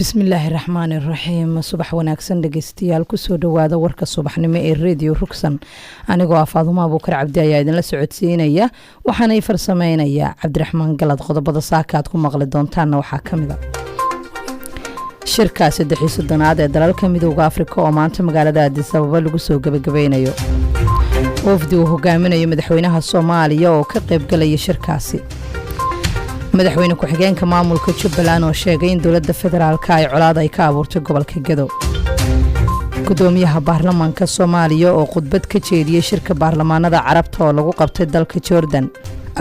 bismillaahi raxmaani raxiim subax wanaagsan dhegeystayaal kusoo dhawaada warka subaxnimo ee radio Rugsan anigoo Faadumo Abuukar Cabdi ayaa idinla socodsiinaya waxaana farsameynaya Cabdiraxmaan Galad qodobada saakaad ku maqli doontaan waxaa kamida shirka 3 ee dalalka midowga Afrika oo maanta magaalada Addis Ababa lagu soo gabagabeynayo wafdi uu hogaaminayo madaxweynaha Soomaaliya oo ka qayb galaya shirkaasi madaxweyne ku-xigeenka maamulka Jubbaland oo sheegay in dawladda federaalka ay colaad ay ka abuurtay gobolka Gedo gudoomiyaha baarlamaanka Soomaaliya oo khudbad ka jeediyay shirka baarlamaanada Carabta oo lagu qabtay dalka Jordan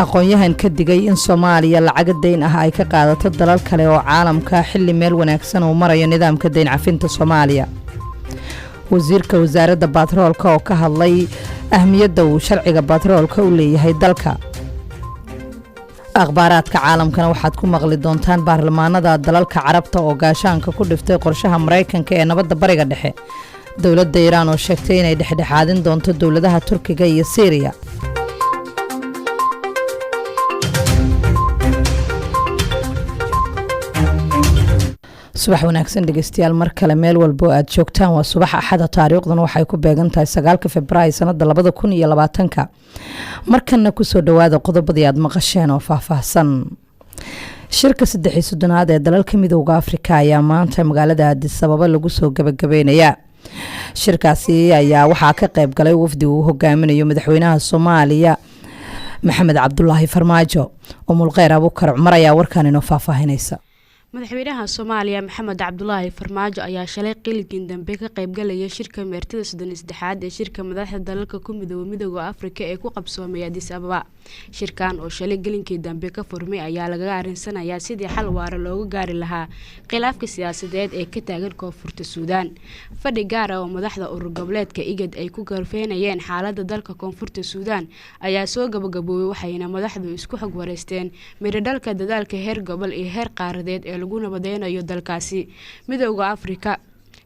aqoonyahan ka digay in Soomaaliya lacag deyn ah ay ka qaadato dalal kale oo caalamka xilli meel wanaagsan oo marayo nidaamka deyn cafinta Soomaaliya wasiirka wasaaradda batroolka oo ka hadlay ahmiyadda uu sharciga batroolka u leeyahay dalka akhbaaraadka caalamkana waxaad ku maqli doontaan baarlamaanada dalalka Carabta oo gaashaanka ku dhiftay qorshaha Mareykanka ee nabadda bariga dhexe dawladda Iiraan oo sheegtay inay dhexdhexaadin doonto dawladaha Turkiga iyo Syria subax wanaagsan dhegeystayaal mar kale meel walba aad joogtaan waa subax axad taariikhduna waxay ku beegan tahay 9 Febraayo sanada 2020 markana ku soo dhawaada qodobadii aad maqasheen oo faahfaahsan shirka 3 ee dalalka midowga Afrika ayaa maanta magaalada Addis Ababa lagu soo gabagabeynaya shirkaasi ayaa waxaa ka qayb galay wafdi uu hogaaminayo madaxweynaha Soomaaliya Maxamed Cabdullaahi Farmaajo oo mulqeer Abuukar Cumar ayaa warkan inoo faahfaahinaysa madaxweynaha Soomaaliya Maxamed Cabdullaahi Farmaajo ayaa shalay qiligin dambe ka qayb galaya shirka meertada 33 ee shirka madaxda dalalka ku midowga Afrika ee ku qabsoomay Addis Ababa shirkan oo shalay galinkii dambe ka furmay ayaa laga arinsanayaa sidii xal waara looga gaari lahaa khilaafka siyaasadeed ee ka taagan koonfurta Suudaan fadhi gaar ah oo madaxda urur goboleedka IGAD ay ku garfeenayeen xaaladda dalka koonfurta Suudaan ayaa soo gabagaboobay waxayna madaxdu isku xog wareysteen miradhalka dadaalka heer gobol iyo heer qaaradeed ee lagu nabadeynayo dalkaasi midowga Afrika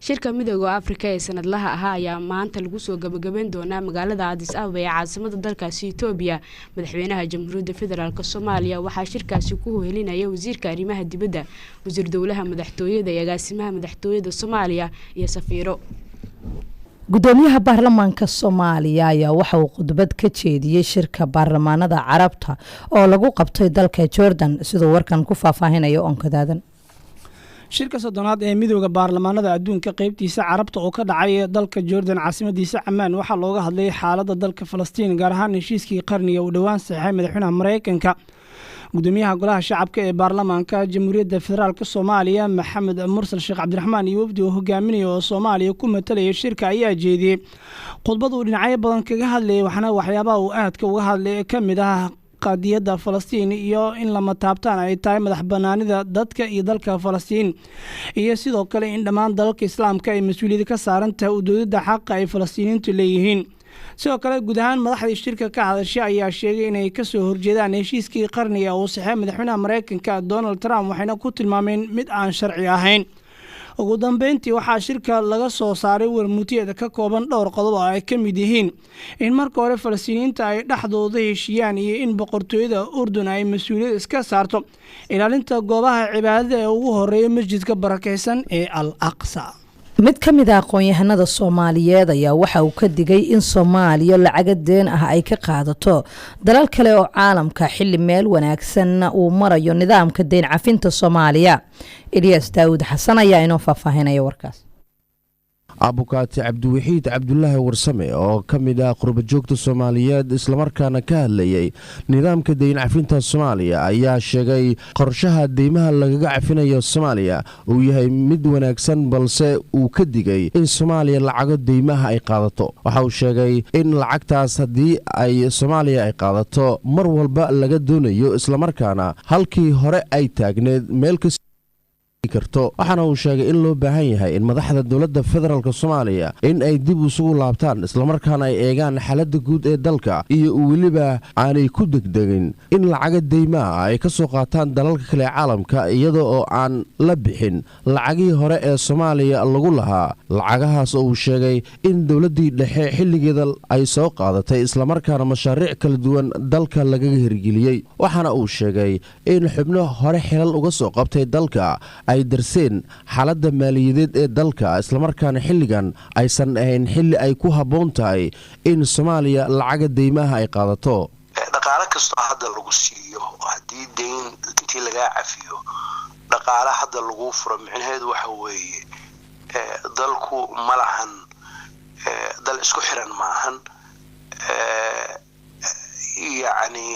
shirka midowga Afrika ee sanadlaha ah ayaa maanta lagu soo gabagabeyn doonaa magaalada Addis Ababa ee caasimadda dalkaasi Itoobiya madaxweynaha Jamhuuriyadda Federaalka Soomaaliya waxaa shirkaasi ku helinaya wasiirka arrimaha dibadda wasiir dawlaha madaxtooyada iyo agaasimaha madaxtooyada Soomaaliya iyo safiiro gudoomiyaha baarlamaanka Soomaaliya ayaa waxa uu khudbad ka jeediyay shirka baarlamaanada Carabta oo lagu qabtay dalka Jordan sidoo warkan ku faahfaahinayo onkadaadan shirka 3 ee midowga baarlamaanada adduunka qaybtiisa Carabta oo ka dhacay dalka Jordan caasimadiisa Ammaan waxa looga hadlay xaaladda dalka Falastiin gaar ahaan heshiiskii qarniga uu dhawaan saxay madaxweynaha Mareykanka gudoomiyaha golaha shacabka ee baarlamaanka Jamhuuriyadda Federaalka Soomaaliya Maxamed Mursal Sheekh Cabdiraxmaan iyo wafdi uu hogaaminayo oo Soomaaliya ku matalay shirka ayaa jeediyay khudbad uu dhinacyo badan kaga hadlay waxyaabaha uu aadka uga hadlay kamid ah qadiyadda Falastiin iyo in lama taabtaan ay tahay madax banaanida dadka iyo dalka Falastiin iyo sidoo kale in dhammaan dalalka Islaamka ay mas'uuliyad ka saaran tahay u doodida xaq ay Falastiiniintu leeyihiin sidoo kale guud ahaan madaxda shirka ka hadashay ayaa sheegay inay ka soo horjeedaan heshiiskii qarniga oo saxay madaxweynaha Mareykanka Donald Trump waxayna ku tilmaameen mid aan sharci ahayn ugu dambeyntii waxaa shirka laga soo saaray warmutiyada ka kooban dhowr qodob oo ay ka mid yihiin in marka hore Falastiiniinta ay dhaxdooda heshiiyaan iyo in boqortooyada Urdun ay mas'uuliyad iska saarto ilaalinta goobaha cibaadada ee ugu horeeya masjidka barakeysan ee Al-Aqsa mid ka mid ah aqoonyahanada Soomaaliyeed ayaa waxa uu ka digay in Soomaaliya lacag deen ah ay ka qaadato dalal kale oo caalamka xilli meel wanaagsan uu marayo nidaamka deyn cafinta Soomaaliya Ilyas Daawud Xasan ayaa inoo faahfaahinaya warkaas abukaati cabdiwaxiid cabdullaahi warsame oo ka mid ah qurbajoogta Soomaaliyeed isla markaana ka hadlayay nidaamka deyn cafinta Soomaaliya ayaa sheegay qorshaha deymaha lagaga cafinayo Soomaaliya uu yahay mid wanaagsan balse uu ka digay in Soomaaliya lacago deymaha ay qaadato waxa uu sheegay in lacagtaas hadii ay Soomaaliya ay qaadato mar walba laga doonayo isla markaana halkii hore ay taagneed meel karto waxaana uu sheegay in loo baahan yahay in madaxda dawladda federaalka Soomaaliya in ay dib isugu laabtaan isla markaana ay eegaan xaaladda guud ee dalka iyo waliba aanay ku degdegin in lacaga deymaha ay ka soo qaataan dalalka kale caalamka iyadoo oo aan la bixin lacagii hore ee Soomaaliya lagu lahaa lacagahaas oo uu sheegay in dawladdii dhexe xilligeeda ay soo qaadatay isla markaana mashaariic kala duwan dalka laga hirgeliyay waxaana uu sheegay in xubno hore xilal uga soo qabtay dalka ay darseen xaaladda maaliyadeed ee dalka islamarkaana xilligan aysan ahayn xilli ay ku habboon tahay in soomaaliya lacaga deymaha ay qaadato. dhaqaale kastoo hadda lagu siiyo haddii deyn intii lagaa cafiyo dhaqaale hadda lagu furo micnaheedu waxa weeye dalku ma lahan dal isku xiran maahan yacni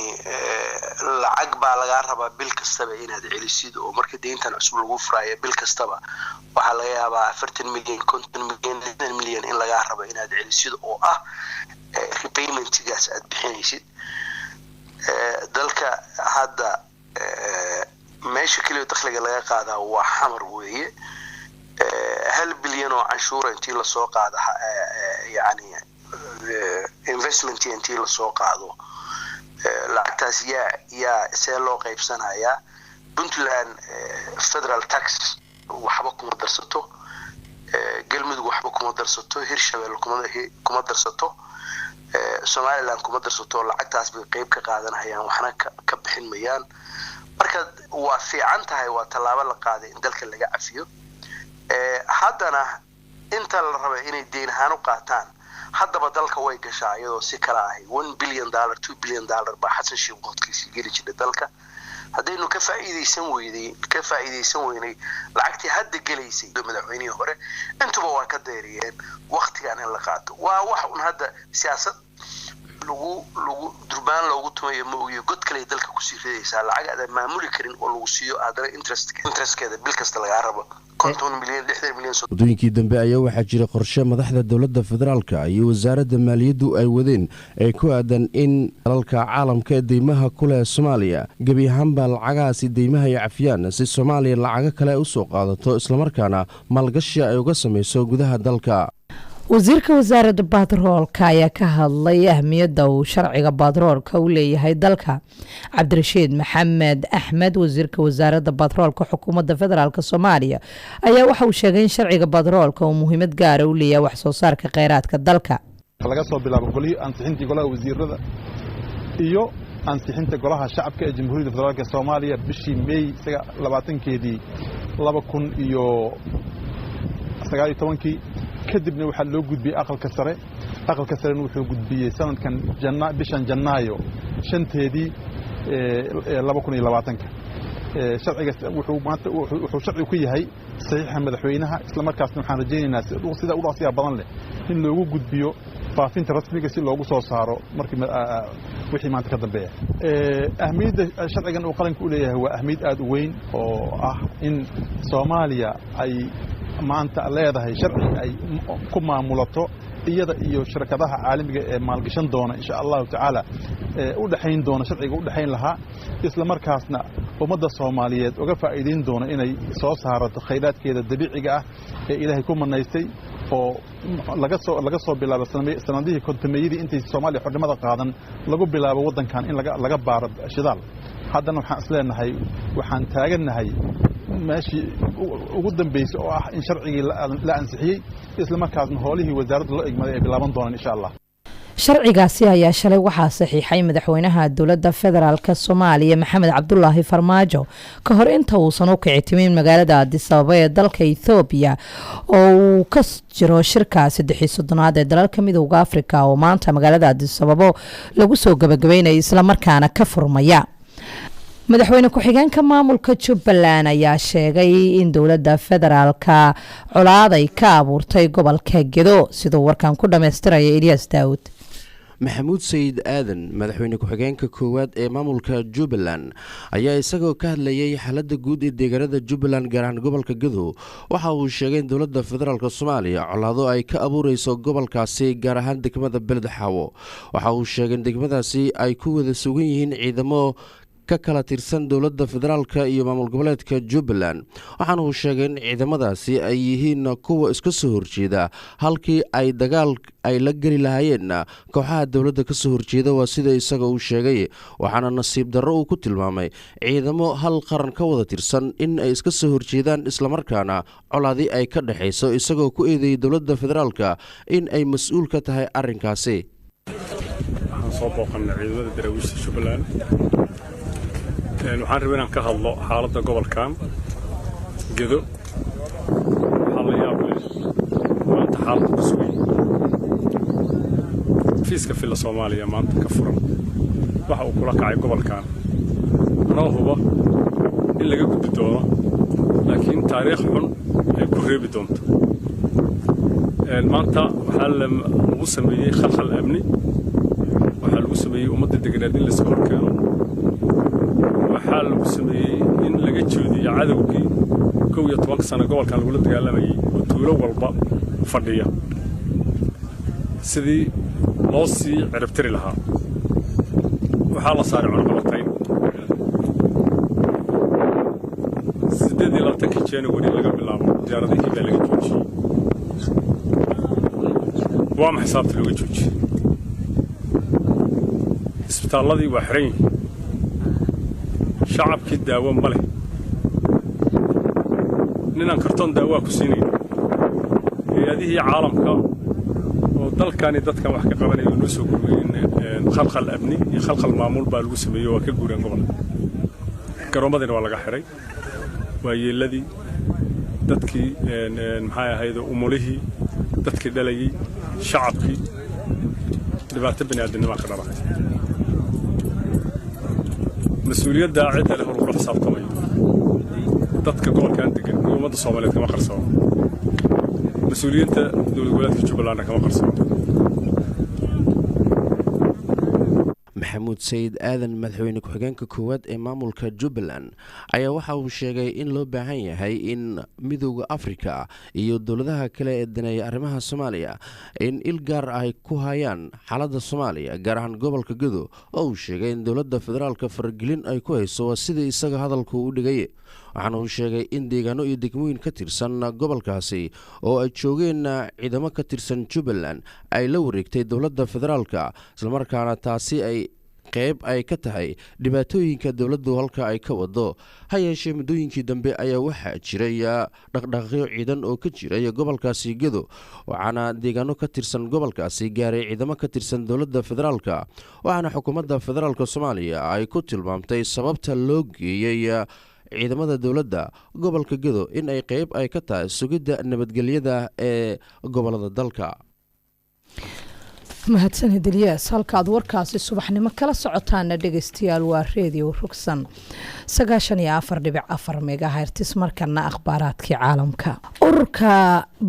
lacag baa lagaa rabaa bil kastaba inaad celisid oo marka deyntan cusub lagu furaayo bil kastaba waxaa laga yaabaa 40 milyan 50 milyan 60 milyan in lagaa rabo inaad celisid oo ah repaymentgaas aad bixinaysid. dalka hadda meesha kaliya dakhliga laga qaadaa waa xamar weeye 1 bilyan oo canshuura intii la soo qaado yani investment intii la soo qaado lacagtaas yaa see loo qaybsanayaa. Puntland federal tax waxba kuma darsato, galmudug waxba kuma darsato, hirshabelle kuma darsato, Somaliland kuma darsato. lacagtaas bay qayb ka qaadanayaan waxna ka bixin mayaan. marka waa fiican tahay, waa tallaabo la qaaday in dalka laga cafiyo. haddana inta la raba inay deyn ahaan u qaataan haddaba dalka way gashaa iyadoo si kala ahay $1 billion $2 billion baa xasan sheekh waqtigiisii geli jiray dalka. haddaynu ka faa'iidaysan weynay lacagtii hadda gelaysay madaxweynihii hore intuba waa ka deeriyeen waqtigan in la qaato. waa wax un hadda siyaasad lagu durbaan loogu tumayo ma ogiyo god kale dalka ku sii ridaysaa lacag aad maamuli karin oo lagu siiyo aadana interestkeeda bil kasta laga rabo 50 milyan 60 milyan. waddooyinkii dambe ayaa waxaa jira qorshe madaxda dowladda federaalka iyo wasaaradda maaliyaddu ay wadeen ee ku aadan in dalalka caalamka ee deymaha ku leh Soomaaliya gebi ahaanba lacagahaasi deymaha ay cafiyaan si Soomaaliya lacaga kale u soo qaadato islamarkaana maalgashi ay uga samayso gudaha dalka. wasiirka wasaaradda batroolka ayaa ka hadlay ahmiyadda uu sharciga batroolka u leeyahay dalka. cabdirashiid maxamed axmed wasiirka wasaaradda batroolka xukuumadda federaalk Soomaaliya ayaa waxa uu sheegay in sharciga batroolka uu muhiimad gaar ah u leeyahay wax soo saarka kheyraadka dalka. laga soo bilaabo golihii ansixintii golaha wasiirada iyo ansixinta golaha shacabka ee Jamhuuriyadda Federaalka Soomaaliya bishii May 20keedii 2019 kadibna waxaa loo gudbiyay aqalka sare. aqalka sarena wuxuu gudbiyay sanadkan bishan Janaayo 5teedii 2020. sharciga wuxuu sharci ku yahay saxiixa madaxweynaha isla markaasna waxaan rajaynaynaa sida u dhaqsiga badan leh in loogu gudbiyo faafinta rasmiga si loogu soo saaro markii wixii maanta ka dambeeya. ahmiyadda sharcigan uu qaranka u leeyahay waa ahmiyad aad u weyn oo ah in Soomaaliya ay maanta leedahay sharci ay ku maamulato iyada iyo shirkadaha caalamiga ee maalgashan doona insha Allah taala u dhaxayn doona sharciga u dhaxayn lahaa isla markaasna ummadda Soomaaliyeed uga faa'iideyn doona inay soo saarato kheyraadkeeda dabiiciga ah ee Ilaahay ku manaystay oo laga soo bilaabo sanadihii kontameeyadii intii Soomaaliya xornimada qaadan lagu bilaabo wadankan in laga baaro shidaal. haddana waxaan isleenahay waxaan taaganahay meeshii ugu dambeysay oo ah in sharcigii la ansixiyay isla markaasna howlihii wasaaradda loo igmaday ay bilaaban doonaan insha Allah. sharcigaasi ayaa shalay waxaa saxiixay madaxweynaha dowladda federaalk Soomaaliya Maxamed Cabdullaahi Farmaajo ka hor inta uusan u kici timin magaalada Addis Ababa ee dalka Ethiopia oo uu ka jiro shirka 3-soddonaad ee dalalka midowga Afrika oo maanta magaalada Addis Ababa lagu soo gabagabeeyay isla markaana ka furmaya. madaxweyne ku-xigeenka maamulka Jubbaland ayaa sheegay in dowladda federaalka colaad ay ka abuurtay gobolka Gedo sidoo warkan ku dhameystiraya Ilyas Daawud. maxamuud sayid aadan madaxweyne ku-xigeenka koowaad ee maamulka Jubbaland ayaa isagoo ka hadlayay xaaladda guud ee deegaanada Jubbaland gaar ahaan gobolka Gedo waxa uu sheegay in dowladda federaalka Soomaaliya colaado ay ka abuureyso gobolkaasi gaar ahaan degmada Beledxaawo. waxa uu sheegay in degmadaasi ay ku wada sugan yihiin ciidamo ka kala tirsan dowladda federaalka iyo maamul goboleedka Jubbaland. waxaana uu sheegay in ciidamadaasi ay yihiin kuwa iska soo horjeeda halkii ay dagaal ay la geli lahaayeen kooxaha dowladda ka soo horjeeda waa sida isaga uu sheegay. waxaana nasiib darro uu ku tilmaamay ciidamo hal qaran ka wada tirsan in ay iska soo horjeedaan islamarkaana colaadi ay ka dhaxayso isagoo ku eedeeyay dowladda federaalka in ay mas'uul ka tahay arrinkaasi. waxaan soo booqannay ciidamada daraawiishta Jubbaland waxaan rabaa inaan ka hadlo xaaladda gobolkan gedo waxaa la yaab leh maanta xaalad ku sugan fiiska filla Soomaaliya maanta ka furan waxa uu kula kacay gobolkan anoo huba in laga gudbi doono laakiin taariikh xun ay ku reebi doonto maanta waxaa lagu sameeyey khalkhal amni waxaa lagu sameeyey ummadda deganeed in la soo horkeeno waxaa lagu sameeyey in laga joodiyo cadowgii 11 sano gobolkan lagula dagaalamayay oo tuulo walba fadhiya sidii loo sii ciribtiri lahaa waxaa la saaray cunaqabatayn 28 January laga bilaabo diyaaradihii baa laga joojiyey waa ma xisaabta looga joojiyey isbitaalladii waa xiran yihiin shacabkii daawo ma leh ninaan kartoon daawaa ku siinayn hay-adihii caalamka oo dalkani dadkan wax ka qabanaya noo soo gurmayn khalkhal amni iyo khalkhal maamul baa lagu sameeyey waa ka guureen gobolka garoomadina waa laga xiray waa yeeladii dadkii maxay ahayd umulihii dadkii dhalayay shacabkii dhibaato bini'aadanimo ka dhalatay mas'uuliyadda cidda leh oo ku xisaabtamay dadka gobolkan degan iyo ummadda Soomaaliyeed kama qarsoono mas'uuliyadda dowladda goboleedka Jubbaland kama qarsoono maxamuud sayid aadan madaxweyne ku-xigeenka koowaad ee maamulka Jubbaland ayaa waxa uu sheegay in loo baahan yahay in midowga Afrika iyo dowladaha kale ee daneeya arrimaha Soomaaliya in il gaar ay ku hayaan xaaladda Soomaaliya gaar ahaan gobolka Gedo oo uu sheegay in dowladda federaalka faragelin ay ku hayso sidii isaga hadalku u dhigay waxaana uu sheegay in deegaano iyo degmooyin ka tirsan gobolkaasi oo ay joogeen ciidamo ka tirsan Jubbaland ay la wareegtay dowladda federaalka isla markaana taasi ay qayb ay ka tahay dhibaatooyinka dowladdu halka ay ka wado ha yeeshee muddooyinkii dambe ayaa waxaa jiray dhaqdhaqaaqyo ciidan oo ka jiray gobolkaasi Gedo waxaana deegaano ka tirsan gobolkaasi gaaray ciidamo ka tirsan dowladda federaalka waxaana xukuumadda federaalka Soomaaliya ay ku tilmaamtay sababta loo geeyay ciidamada dowladda gobolka Gedo in ay qayb ay ka tahay sugidda nabadgelyada ee gobolada dalka mahadsanid Ilyas halkaad warkaasi subaxnimo kala socotaana dhageystayaal waa radio Rugsan 94.4 megahertz markana akhbaaraadkii caalamka ururka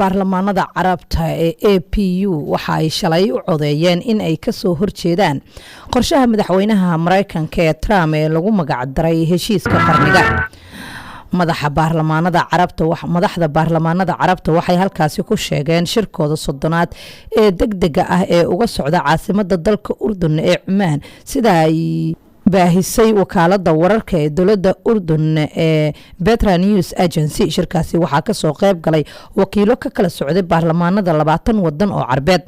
baarlamaanada carabta ee APU waxa ay shalay u codeeyeen in ay ka soo horjeedaan qorshaha madaxweynaha Mareykanka ee Trump ee lagu magac daray heshiiska qarniga madaxda baarlamaanada carabta waxay halkaasi ku sheegeen shirkooda soddonaad ee degdega ah ee uga socda caasimada dalka Urdun ee Cumaan sida ay baahisay wakaalada wararka ee dowladda Urdun ee Petra News Agency shirkaasi waxaa ka soo qayb galay wakiilo ka kala socday baarlamaanada 20 wadan oo carbeed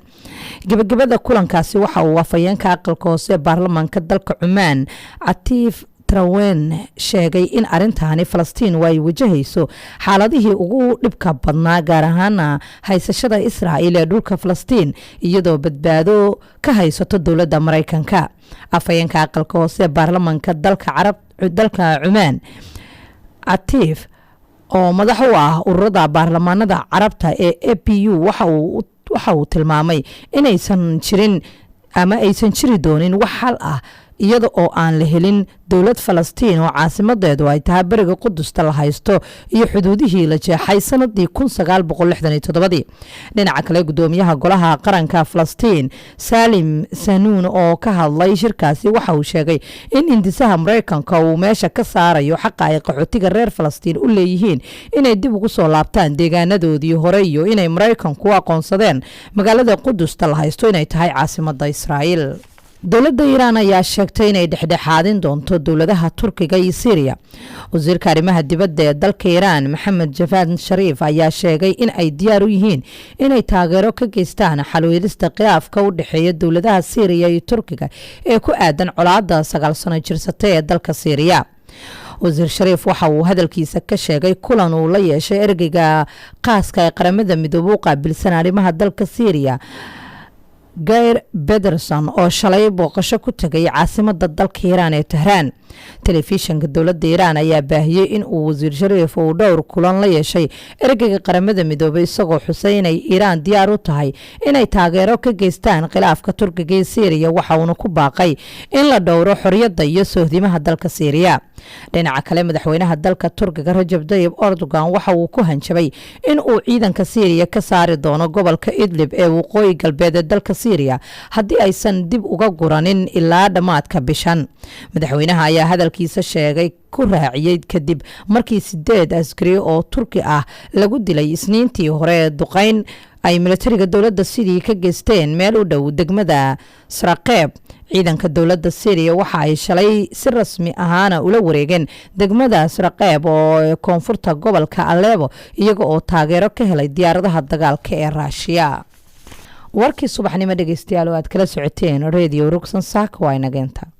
gabagabada kulankaasi waxa uu waafayeenka aqalka hoose baarlamaanka dalka Cumaan Atiif Trawen sheegay in arintani Falastiin way wajahayso xaaladihii ugu dhibka badnaa gaar ahaan haysashada Israa'iil ee dhulka Falastiin iyadoo badbaado ka haysato dowladda Mareykanka afayeenka aqalka hoose baarlamaanka dalka Cumaan Atiif oo madax u ah ururada baarlamaanada carabta ee APU waxa uu tilmaamay inaysan jiri doonin wax xal ah iyada oo aan la helin dowlad Falastiin oo caasimadeedu ay tahay bariga Qudusta la haysto iyo xuduudihii la jeexay sanadii 1967 dhinaca kale gudoomiyaha golaha qaranka Falastiin Salim Sanuun oo ka hadlay shirkaasi waxa uu sheegay in indisaha Mareykanka uu meesha ka saarayo xaqa ay qaxootiga reer Falastiin u leeyihiin inay dib ugu soo laabtaan deegaanadoodii hore iyo inay Mareykanku aqoonsadeen magaalada Qudusta la haysto inay tahay caasimada Israa'iil dowladda Iiraan ayaa sheegtay inay dhexdhexaadin doonto dowladaha Turkiga iyo Syria wasiirka arrimaha dibadda ee dalka Iiraan Maxamed Javad Sharif ayaa sheegay in ay diyaar u yihiin inay taageero ka geystaan xal u helista khilaafka u dhaxeeya dowladaha Syria iyo Turkiga ee ku aadan colaadda 9 sano jirsatay ee dalka Syria wasiir Sharif waxa uu hadalkiisa ka sheegay kulan uu la yeeshay ergeyga qaaska ee qaramada midoobay qaabilsan arrimaha dalka Syria gair bederson oo shalay booqasho ku tagay caasimada dalka iiraan ee Tehraan. telefishinka dowladda Iiraan ayaa baahiyay in uu wasiir Shariif uu dhowr kulan la yeeshay ergeyga qaramada midoobay isagoo xusay inay Iiraan diyaar u tahay inay taageero ka geystaan khilaafka Turkiga iyo Syria, waxa uu ku baaqay in la dhowro xorriyadda iyo sohdimaha dalka Syria. dhinaca kale madaxweynaha dalka Turkiga Rajab Tayyip Erdogan waxa uu ku hanjabay in uu ciidanka Syria ka saari doono gobolka Idlib ee waqooyi galbeed ee dalka Syria haddii aysan dib uga guranin ilaa dhamaadka bishan. madaxweynaha ayaa hadalkiisa sheegay ku raaciyay kadib markii 8 askari oo Turki ah lagu dilay isniintii hore duqeyn ay militariga dowladda Syria ka geysteen meel u dhow degmada Sraqeb. ciidanka dowladda Syria waxa ay shalay si rasmi ahaana ula wareegeen degmada Sraqeb oo koonfurta gobolka Aleppo iyaga oo taageero ka helay diyaaradaha dagaalka ee Russia. warkii subaxnimo dhageystayaal oo aad kala socoteen Radio Ruksan Saaka waa inageenta.